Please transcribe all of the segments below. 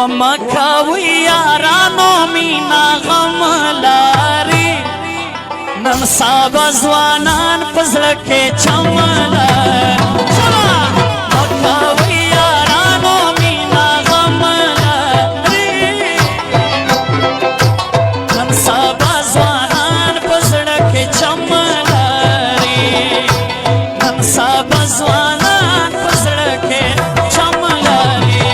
ومکوی یارانو مینا غم لاری نن سبا ځوانان په زړه کې چم لري مکوی یارانو مینا غم لاری نن سبا ځوانان په زړه کې چم لري نن سبا ځوانان په زړه کې چم لري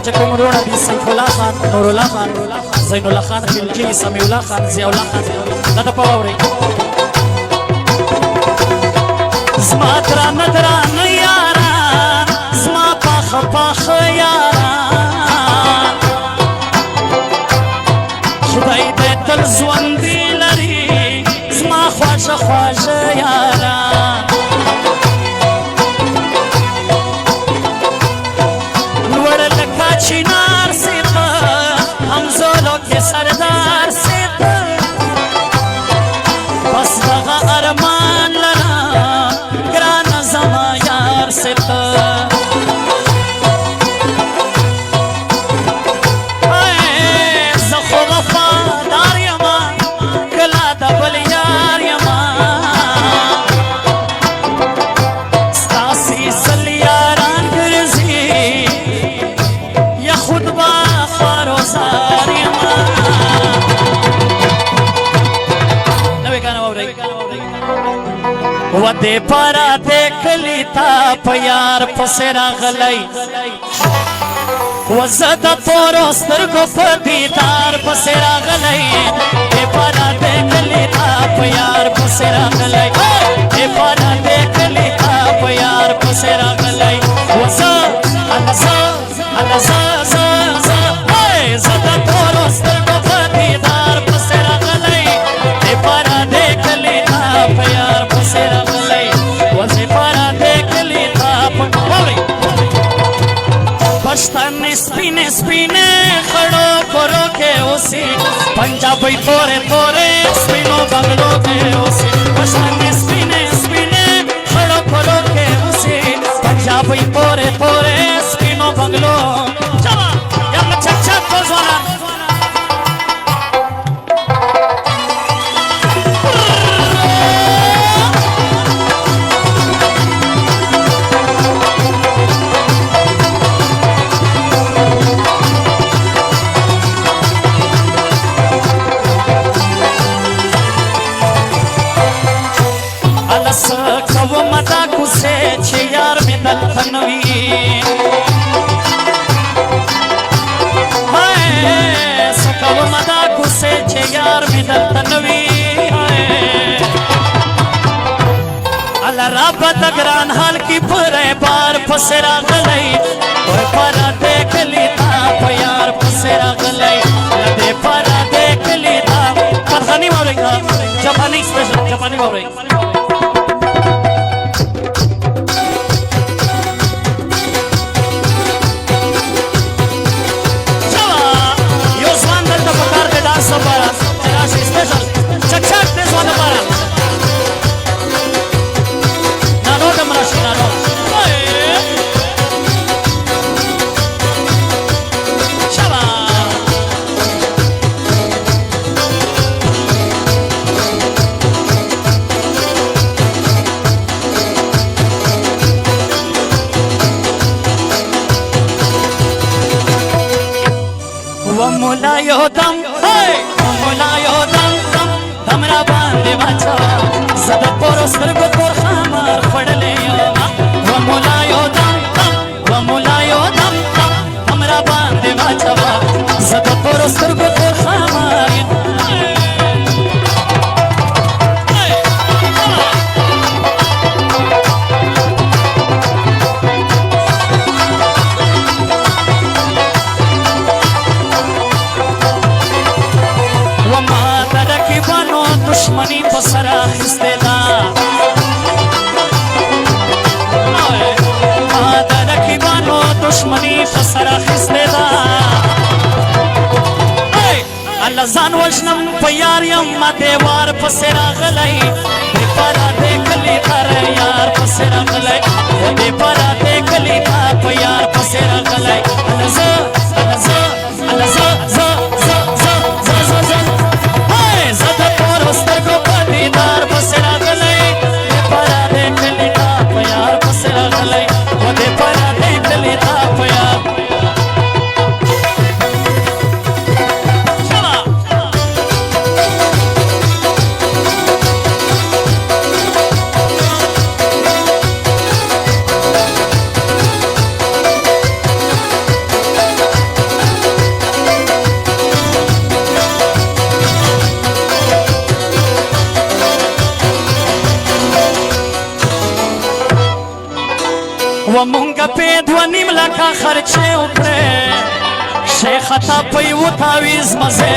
چکم رونا دی سیف اللہ خان نور اللہ خان زین اللہ خان خلجی سمیع اللہ خان ضیاء اللہ خان دادا پاوری زما دران دران یاران زما پاخ پاخ یاران خدای دې تل ژوندي لري زما خواږه خواږه یاران چنار سیتا هم زولو که سردار سیتا بس دغا ارمان لنا گران زما یار سیتا زخو وفادار یما کلا دبل یار یما ستاسی سل یاران گرزی خود با خواروزار یما نوی گانا باوری و دے پارا دیکھ لیتا پیار پسی راغلی و زد پورو سترگو پدیدار پسی راغلی دے پارا دیکھ لیتا پیار پسی راغلی دے پارا دیکھ لیتا پیار پسی راغلی و زد زدا تورو سترگو پدیدار پسی راغلی دی پارا دیکھ لیتا پیار پسی راغلی وزی پارا دیکھ لیتا پاوری پشتن سپینے سپینے خڑو کرو کے اسی پنجابی تورے تورے سپینو بنگلو کے اسی پشتن سپینے سپینے خڑو کرو کے اسی پنجابی تورے تورے سپینو بنگلو چلا یالا چک چک بزوانا کو مدا کسے چھ یار میں دل تنوی سکو مدا کسے چھ یار میں دل تنوی اللہ رب تگران حال کی پرے بار پسرا غلی پارا دیکھ لیتا پیار پسرا غلی لدے پارا دیکھ لیتا پرخانی مورئی جاپانی اسپیشل جاپانی مورئی مولا یو دم مولا یو دم دمرا باندې واچا زد پورو سترګو تور خمار خړلې و مولا یو دم مولا یو دم دمرا باندې واچا زد پورو سترګو تور خمار دشمنی په سر اخیستې ده ما د رقیبانو دشمنی په سر اخیستې ده الله ځان وژنم په یار یم ما دیوار پسې راغلی دې پراتې کلي تر یار پسې راغلی دې پراتې کلي تا په یار پسې راغلی الله زه الله زه الله زه زه زه زه زه زه زه زه د تورو سترګو په دیدار پسې راغلی دې پراتې کلي تا په یار پسې راغلی دې پراتې کلي تا په یار و مونږه په دوه نیم لکه خرچې وکړې شیخه تا په یوه تاویز مزې